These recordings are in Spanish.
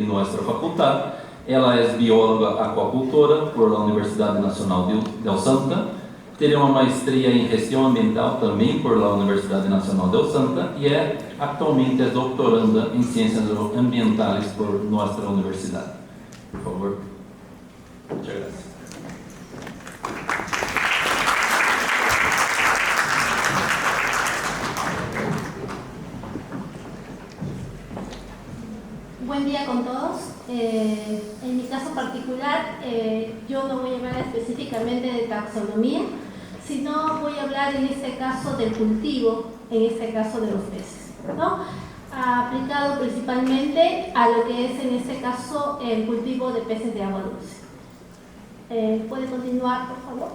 em nossa faculdade. Ela é bióloga aquacultora por la Universidade Nacional del Santa. Tem uma maestria em gestão ambiental também por la Universidade Nacional del Santa e atualmente é doutoranda em ciências ambientais por nossa universidade. Por favor. Muchas gracias. Buen día con todos. En mi caso particular, yo no voy a hablar específicamente de taxonomía, sino voy a hablar en este caso del cultivo, en este caso de los peces, ¿no? Aplicado principalmente a lo que es en este caso el cultivo de peces de agua dulce. ¿Puede continuar, por favor?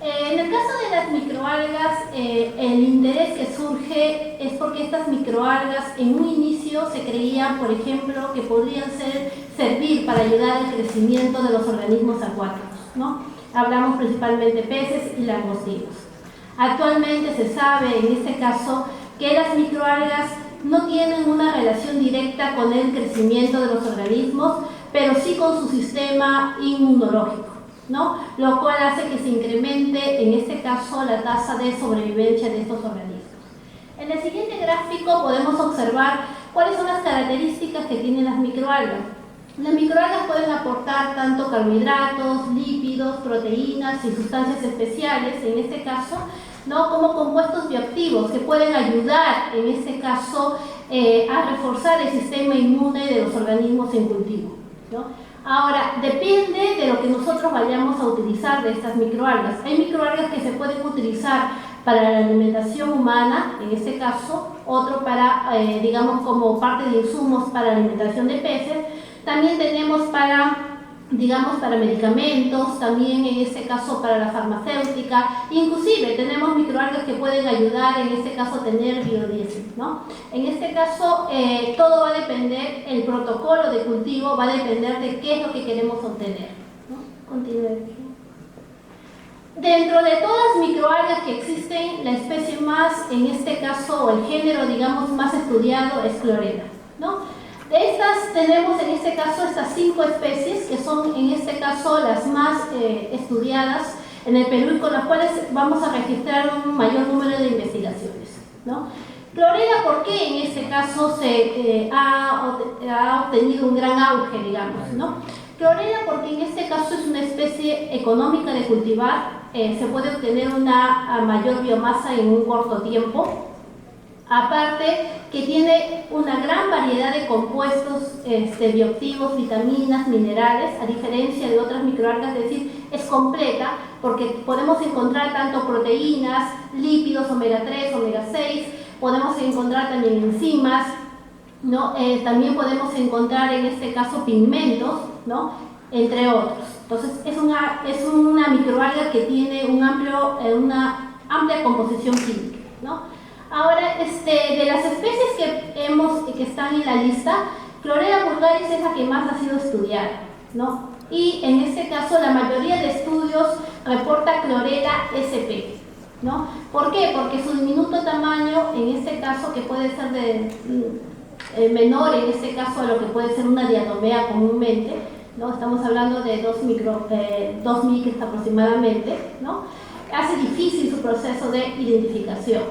En el caso de las microalgas, el interés que surge es porque estas microalgas en un inicio se creía, por ejemplo, que podrían servir para ayudar al crecimiento de los organismos acuáticos, ¿no? Hablamos principalmente de peces y langostinos. Actualmente se sabe, en este caso, que las microalgas no tienen una relación directa con el crecimiento de los organismos, pero sí con su sistema inmunológico, ¿no? Lo cual hace que se incremente, en este caso, la tasa de sobrevivencia de estos organismos. En el siguiente gráfico podemos observar cuáles son las características que tienen las microalgas. Las microalgas pueden aportar tanto carbohidratos, lípidos, proteínas y sustancias especiales, en este caso, ¿no? Como compuestos bioactivos que pueden ayudar, en este caso, a reforzar el sistema inmune de los organismos en cultivo, ¿no? Ahora, depende de lo que nosotros vayamos a utilizar de estas microalgas. Hay microalgas que se pueden utilizar para la alimentación humana, en este caso, otro para, digamos, como parte de insumos para la alimentación de peces. También tenemos para, digamos, para medicamentos, también en este caso para la farmacéutica, inclusive tenemos microalgas que pueden ayudar, en este caso, a tener biodiesel, ¿no? En este caso, todo va a depender, el protocolo de cultivo va a depender de qué es lo que queremos obtener, ¿no? Continúe. Dentro de todas las microalgas que existen, la especie más, en este caso, o el género, digamos, más estudiado es Chlorella, ¿no? De estas tenemos en este caso estas 5 especies que son en este caso las más estudiadas en el Perú y con las cuales vamos a registrar un mayor número de investigaciones, ¿no? Chlorella, ¿por qué en este caso ha obtenido un gran auge, digamos, ¿no? Chlorella porque en este caso es una especie económica de cultivar, se puede obtener una mayor biomasa en un corto tiempo. Aparte que tiene una gran variedad de compuestos bioactivos, vitaminas, minerales, a diferencia de otras microalgas, es decir, es completa porque podemos encontrar tanto proteínas, lípidos, omega 3, omega 6, podemos encontrar también enzimas, ¿no? También podemos encontrar en este caso pigmentos, ¿no? Entre otros. Entonces es una microalga que tiene una amplia composición química, ¿no? Ahora, de las especies que están en la lista, Chlorella vulgaris es la que más ha sido estudiada, ¿no? Y en este caso la mayoría de estudios reporta Chlorella sp, ¿no? ¿Por qué? Porque su diminuto tamaño, en este caso que puede ser menor, en este caso a lo que puede ser una diatomea comúnmente, ¿no? Estamos hablando de 2 micras aproximadamente, ¿no? Hace difícil su proceso de identificación,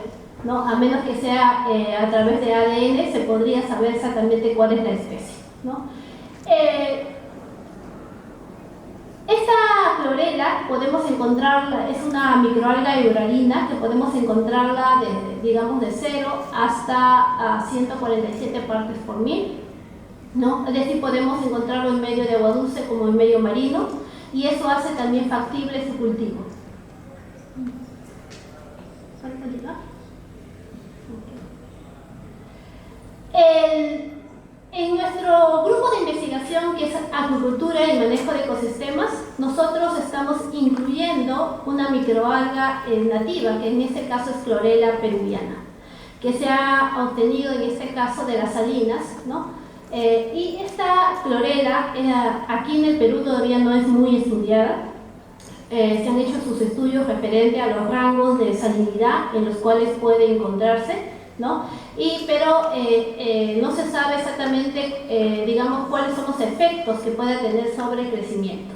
¿no? A menos que sea a través de ADN, se podría saber exactamente cuál es la especie, ¿no? Esta Chlorella podemos encontrarla, es una microalga euralina que podemos encontrarla digamos de 0 hasta 147 partes por mil, ¿no? Es decir, podemos encontrarlo en medio de agua dulce como en medio marino y eso hace también factible su cultivo. ¿Puedes continuar? En nuestro grupo de investigación, que es acuicultura y manejo de ecosistemas, nosotros estamos incluyendo una microalga nativa, que en este caso es Chlorella peruviana, que se ha obtenido en este caso de las salinas, ¿no? Y esta Chlorella aquí en el Perú todavía no es muy estudiada. Se han hecho sus estudios referentes a los rangos de salinidad en los cuales puede encontrarse, ¿no? Pero no se sabe exactamente, digamos, cuáles son los efectos que puede tener sobre el crecimiento.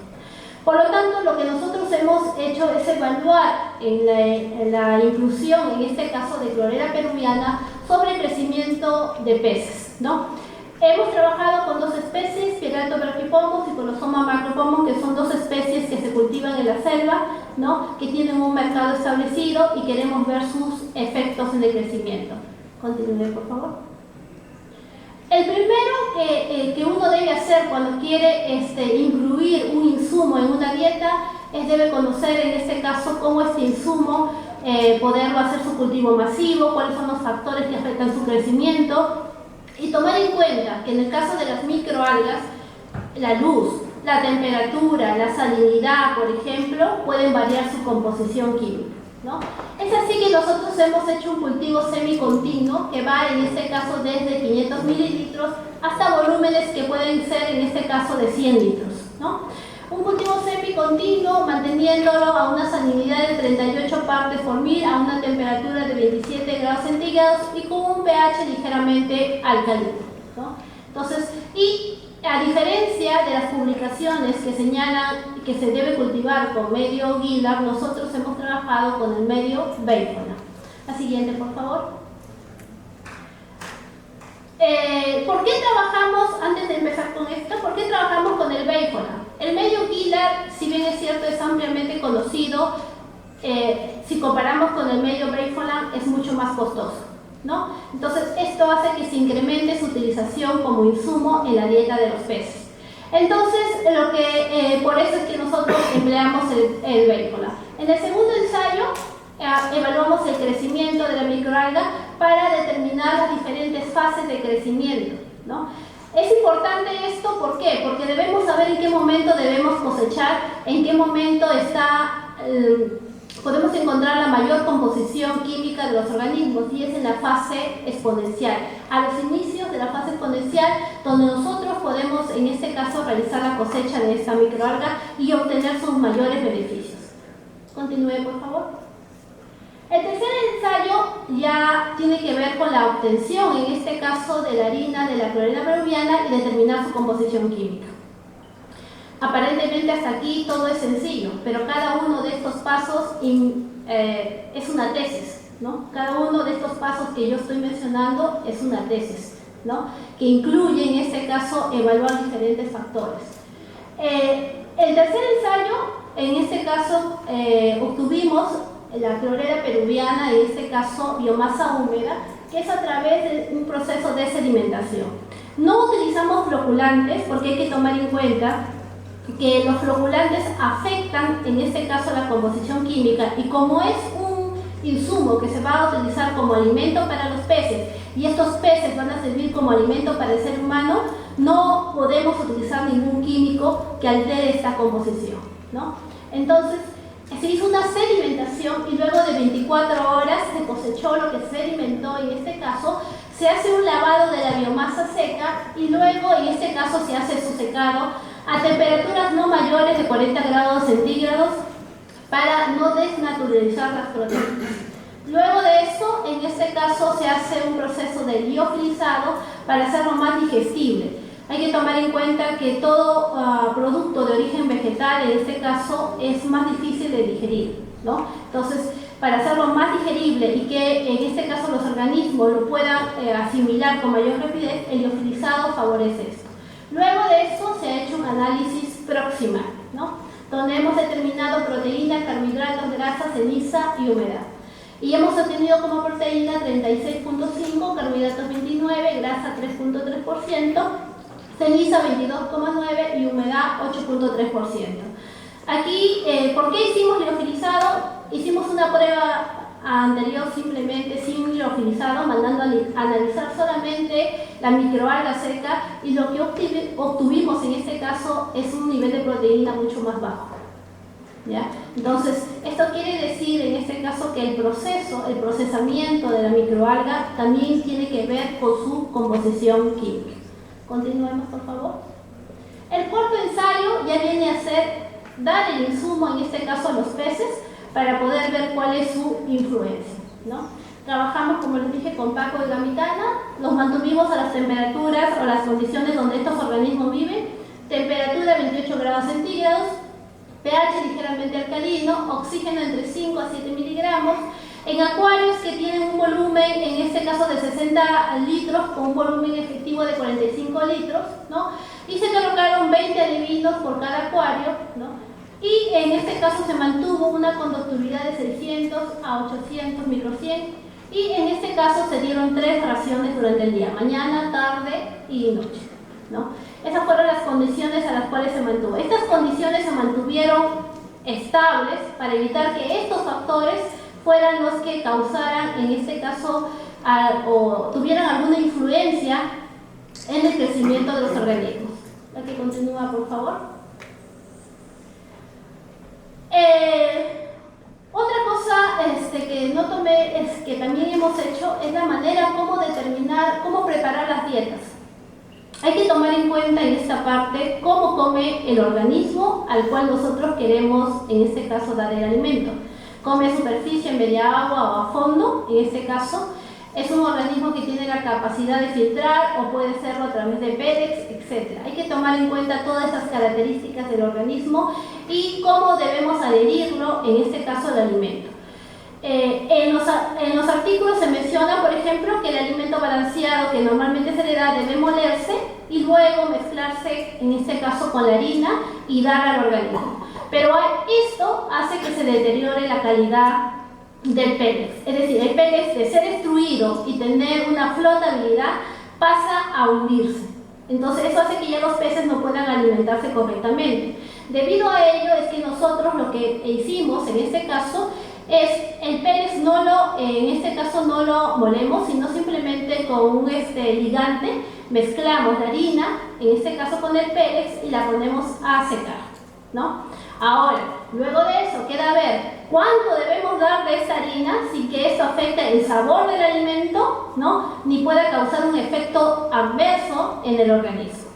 Por lo tanto, lo que nosotros hemos hecho es evaluar en la inclusión, en este caso de clorela peruviana, sobre el crecimiento de peces, ¿no? Hemos trabajado con dos especies, Pieralto brachipomos y Colosoma macropomos, que son dos especies que se cultivan en la selva, ¿no? Que tienen un mercado establecido y queremos ver sus efectos en el crecimiento. Continúe, por favor. El primero que uno debe hacer cuando quiere incluir un insumo en una dieta es debe conocer en este caso cómo este insumo poderlo hacer su cultivo masivo, cuáles son los factores que afectan su crecimiento y tomar en cuenta que en el caso de las microalgas la luz, la temperatura, la salinidad, por ejemplo, pueden variar su composición química, ¿no? Es así que nosotros hemos hecho un cultivo semicontinuo que va en este caso desde 500 mililitros hasta volúmenes que pueden ser en este caso de 100 litros, ¿no? Un cultivo semicontinuo manteniéndolo a una salinidad de 38 partes por mil a una temperatura de 27 grados centígrados y con un pH ligeramente alcalino, ¿no? Entonces, y a diferencia de las publicaciones que señalan que se debe cultivar con medio Guillard, nosotros hemos trabajado con el medio Bayfona. La siguiente, por favor. ¿Por qué trabajamos, antes de empezar con esto, por qué trabajamos con el Bayfona? El medio Guillard, si bien es cierto, es ampliamente conocido, si comparamos con el medio Bayfona es mucho más costoso, ¿no? Entonces esto hace que se incremente su utilización como insumo en la dieta de los peces. Entonces, por eso es que nosotros empleamos el Bayfona. En el segundo ensayo evaluamos el crecimiento de la microalga para determinar las diferentes fases de crecimiento, ¿no? Es importante esto, ¿por qué? Porque debemos saber en qué momento debemos cosechar, en qué momento podemos encontrar la mayor composición química de los organismos, y es en la fase exponencial, a los inicios de la fase exponencial, donde nosotros podemos en este caso realizar la cosecha de esta microalga y obtener sus mayores beneficios. Continúe, por favor. El tercer ensayo ya tiene que ver con la obtención, en este caso de la harina de la clorela peruviana, y determinar su composición química. Aparentemente hasta aquí todo es sencillo, pero cada uno de estos pasos es una tesis, ¿no? Cada uno de estos pasos que yo estoy mencionando es una tesis, ¿no? Que incluye en este caso evaluar diferentes factores. El tercer ensayo, en este caso obtuvimos la clorela peruviana, en este caso biomasa húmeda, que es a través de un proceso de sedimentación. No utilizamos floculantes porque hay que tomar en cuenta que los floculantes afectan en este caso la composición química, y como es un insumo que se va a utilizar como alimento para los peces y estos peces van a servir como alimento para el ser humano, no podemos utilizar ningún químico que altere esta composición, ¿no? Entonces se hizo una sedimentación y luego de 24 horas se cosechó lo que se sedimentó. En este caso se hace un lavado de la biomasa seca y luego en este caso se hace su secado a temperaturas no mayores de 40 grados centígrados para no desnaturalizar las proteínas. Luego de eso, en este caso se hace un proceso de liofilizado para hacerlo más digestible. Hay que tomar en cuenta que todo producto de origen vegetal, en este caso, es más difícil de digerir, ¿no? Entonces, para hacerlo más digerible y que en este caso los organismos lo puedan asimilar con mayor rapidez, el liofilizado favorece esto. Luego de eso se ha hecho un análisis proximal, ¿no? Donde hemos determinado proteína, carbohidratos, grasa, ceniza y humedad. Y hemos obtenido como proteína 36.5, carbohidratos 29, grasa 3.3%, ceniza 22.9 y humedad 8.3%. Aquí, ¿por qué hicimos liofilizado? Hicimos una prueba anterior simplemente sin liofilizado, mandando a analizar solamente la microalga seca, y lo que obtuvimos en este caso es un nivel de proteína mucho más bajo, ¿ya? Entonces, esto quiere decir en este caso que el procesamiento de la microalga también tiene que ver con su composición química. Continuemos, por favor. El cuarto ensayo ya viene a ser dar el insumo, en este caso a los peces, para poder ver cuál es su influencia, ¿no? Trabajamos, como les dije, con Paco y gamitana, los mantuvimos a las temperaturas o las condiciones donde estos organismos viven, temperatura 28 grados centígrados, pH ligeramente alcalino, oxígeno entre 5 a 7 miligramos, en acuarios que tienen un volumen, en este caso de 60 litros, con un volumen efectivo de 45 litros, ¿no? Y se colocaron 20 alivinos por cada acuario, ¿no? Y en este caso se mantuvo una conductividad de 600 a 800 microsien, y en este caso se dieron 3 raciones durante el día, mañana, tarde y noche, ¿no? Esas fueron las condiciones a las cuales se mantuvo. Estas condiciones se mantuvieron estables para evitar que estos factores fueran los que causaran, en este caso, o tuvieran alguna influencia en el crecimiento de los organismos. La que continúa, por favor. Otra cosa que no tomé, que también hemos hecho, es la manera como determinar, cómo preparar las dietas. Hay que tomar en cuenta en esta parte cómo come el organismo al cual nosotros queremos, en este caso, dar el alimento. Come a superficie, en media agua o a fondo, en este caso. Es un organismo que tiene la capacidad de filtrar o puede serlo a través de PEDEX, etc. Hay que tomar en cuenta todas estas características del organismo y cómo debemos adherirlo, en este caso, al alimento. En los artículos se menciona, por ejemplo, que el alimento balanceado que normalmente se le da debe molerse y luego mezclarse, en este caso, con la harina y dar al organismo. Pero esto hace que se deteriore la calidad del PEDEX. Es decir, el PEDEX, de ser extruido y tener una flotabilidad, pasa a hundirse. Entonces eso hace que ya los peces no puedan alimentarse correctamente. Debido a ello es que nosotros lo que hicimos en este caso es el PEDEX en este caso no lo molemos, sino simplemente con un ligante mezclamos la harina, en este caso con el PEDEX, y la ponemos a secar, ¿no? Ahora, luego de eso queda ver cuánto debemos dar de esta harina sin que esto afecte el sabor del alimento, ¿no? Ni pueda causar un efecto adverso en el organismo,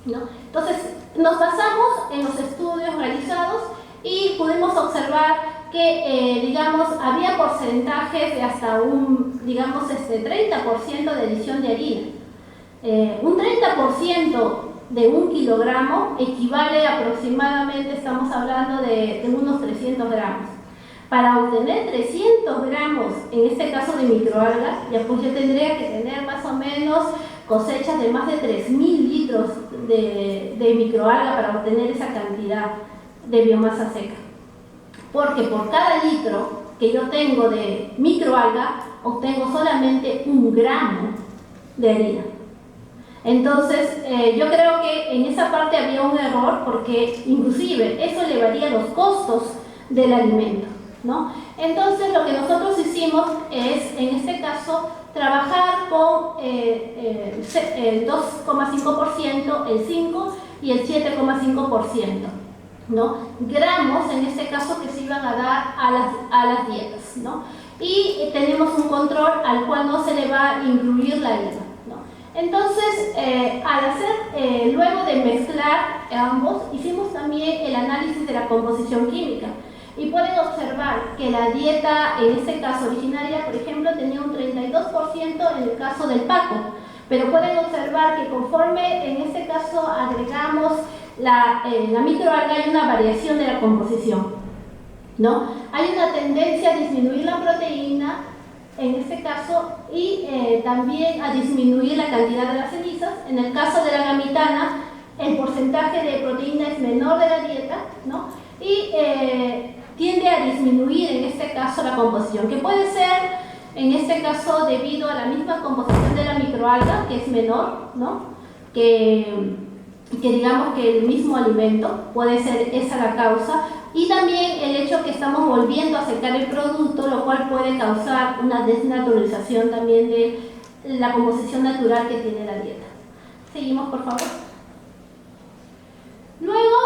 ¿no? Entonces, nos basamos en los estudios realizados y pudimos observar que, digamos, había porcentajes de hasta un, digamos, 30% de adición de harina. Un 30% de 1 kilogramo equivale aproximadamente, estamos hablando de unos 300 gramos. Para obtener 300 gramos, en este caso de microalgas, ya pues yo tendría que tener más o menos cosechas de más de 3.000 litros de microalga para obtener esa cantidad de biomasa seca. Porque por cada litro que yo tengo de microalga, obtengo solamente 1 gramo de harina. Entonces, yo creo que en esa parte había un error porque inclusive eso elevaría los costos del alimento, ¿no? Entonces, lo que nosotros hicimos es, en este caso, trabajar con el 2,5%, el 5% y el 7,5%, ¿no? Gramos, en este caso, que se iban a dar a las dietas, ¿no? Y tenemos un control al cual no se le va a incluir la harina. Entonces, al hacer, luego de mezclar ambos, hicimos también el análisis de la composición química y pueden observar que la dieta, en este caso originaria, por ejemplo, tenía un 32% en el caso del Paco, pero pueden observar que conforme en este caso agregamos la microalga, hay una variación de la composición, ¿no? Hay una tendencia a disminuir la proteína, en este caso, y también a disminuir la cantidad de las cenizas. En el caso de la gamitana, el porcentaje de proteína es menor de la dieta, ¿no? Y tiende a disminuir, en este caso, la composición, que puede ser, en este caso, debido a la misma composición de la microalga, que es menor, ¿no? Que digamos que el mismo alimento, puede ser esa la causa, y también el hecho que estamos volviendo a secar el producto, lo cual puede causar una desnaturalización también de la composición natural que tiene la dieta. Seguimos, por favor. Luego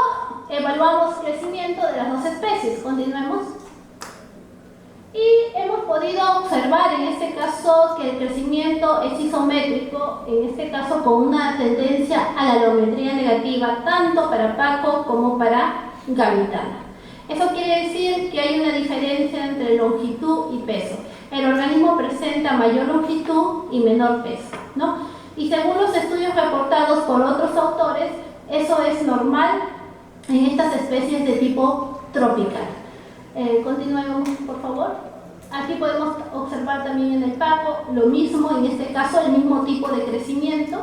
evaluamos crecimiento de las dos especies. Continuemos. Y hemos podido observar en este caso que el crecimiento es isométrico, en este caso con una tendencia a la alometría negativa, tanto para Paco como para gamitana. Eso quiere decir que hay una diferencia entre longitud y peso. el organismo presenta mayor longitud y menor peso, ¿no? Y según los estudios reportados por otros autores, eso es normal en estas especies de tipo tropical. Continuemos, por favor. Aquí podemos observar también en el paco lo mismo, en este caso el mismo tipo de crecimiento.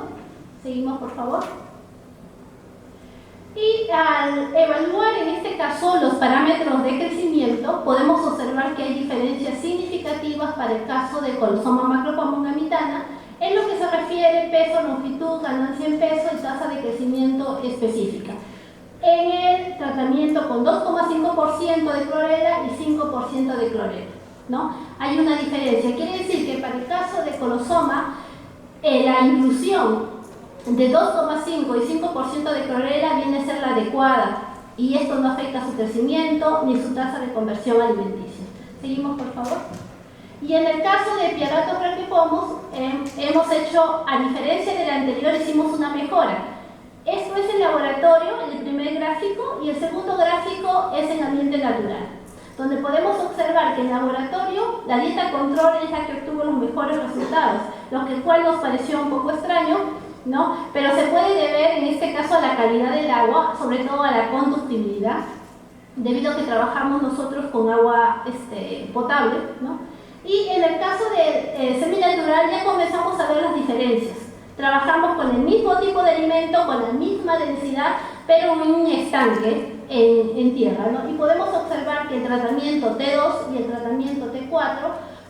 Seguimos, por favor. Y al evaluar en este caso los parámetros de crecimiento, podemos observar que hay diferencias significativas para el caso de Colosoma macropomongamitana en lo que se refiere peso, longitud, ganancia en peso y tasa de crecimiento específica. En el tratamiento con 2,5% de clorela y 5% de clorela, ¿no? Hay una diferencia. Quiere decir que para el caso de Colosoma, la inclusión de 2,5 y 5% de clorela viene a ser la adecuada y esto no afecta su crecimiento ni su tasa de conversión alimenticia. Seguimos, por favor. Y en el caso de Piaratos brachiopomus, hemos hecho, a diferencia del anterior, hicimos una mejora. Esto es en laboratorio, en el primer gráfico, y el segundo gráfico es en ambiente natural, donde podemos observar que en laboratorio la dieta control es la que obtuvo los mejores resultados, lo cual nos pareció un poco extraño, ¿no? Pero se puede deber en este caso a la calidad del agua, sobre todo a la conductibilidad, debido a que trabajamos nosotros con agua potable, ¿no? Y en el caso de seminatural ya comenzamos a ver las diferencias. Trabajamos con el mismo tipo de alimento, con la misma densidad, pero en un estanque en tierra, ¿no? Y podemos observar que el tratamiento T2 y el tratamiento T4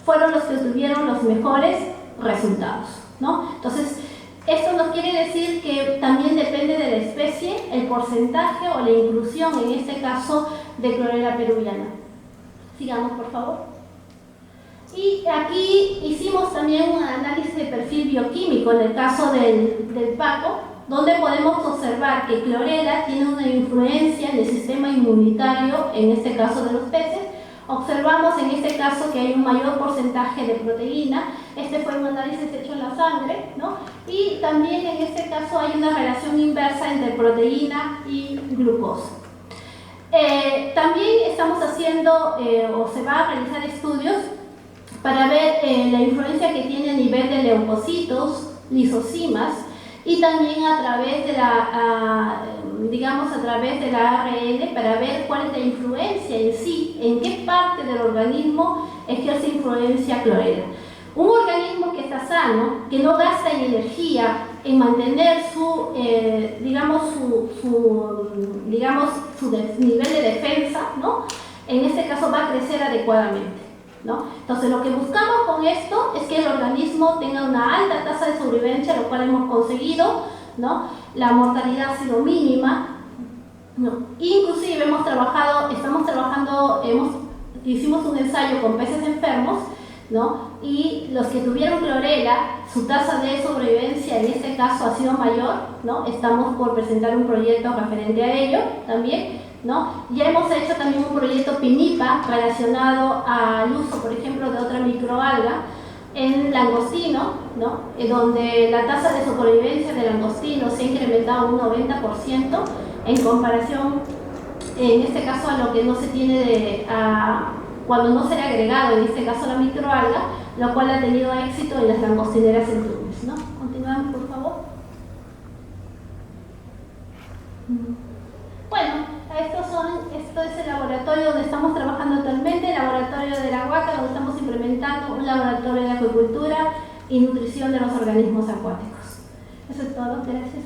fueron los que tuvieron los mejores resultados, ¿no? Entonces, esto nos quiere decir que también depende de la especie el porcentaje o la inclusión, en este caso, de clorela peruviana. Sigamos, por favor. Y aquí hicimos también un análisis de perfil bioquímico en el caso del paco, donde podemos observar que clorela tiene una influencia en el sistema inmunitario, en este caso de los peces. Observamos en este caso que hay un mayor porcentaje de proteína. Este fue un análisis hecho en la sangre, ¿no? Y también en este caso hay una relación inversa entre proteína y glucosa. También estamos haciendo, o se va a realizar estudios para ver la influencia que tiene a nivel de leucocitos, lisocimas, y también a través de la, digamos, a través del ARN, para ver cuál es la influencia en sí, en qué parte del organismo ejerce influencia clorela. Un organismo que está sano, que no gasta en energía en mantener su, digamos, su nivel de defensa, ¿no? En este caso va a crecer adecuadamente, ¿no? Entonces, lo que buscamos con esto es que el organismo tenga una alta tasa de sobrevivencia, lo cual hemos conseguido, ¿no? La mortalidad ha sido mínima, ¿no? Inclusive hicimos un ensayo con peces enfermos, ¿no? Y los que tuvieron clorela, su tasa de sobrevivencia en este caso ha sido mayor, ¿no? Estamos por presentar un proyecto referente a ello también, ¿no? Ya hemos hecho también un proyecto PINIPA relacionado al uso, por ejemplo, de otra microalga en langostino, ¿no? Donde la tasa de sobrevivencia del langostino se ha incrementado un 90% en comparación, en este caso, a lo que no se tiene cuando no se le ha agregado, en este caso, la microalga, lo cual ha tenido éxito en las langostineras en Túnez, ¿no? Continuamos, por favor. Bueno, esto es el laboratorio donde estamos trabajando actualmente, el laboratorio de la Huaca, donde estamos implementando un laboratorio de acuicultura y nutrición de los organismos acuáticos. Eso es todo, gracias.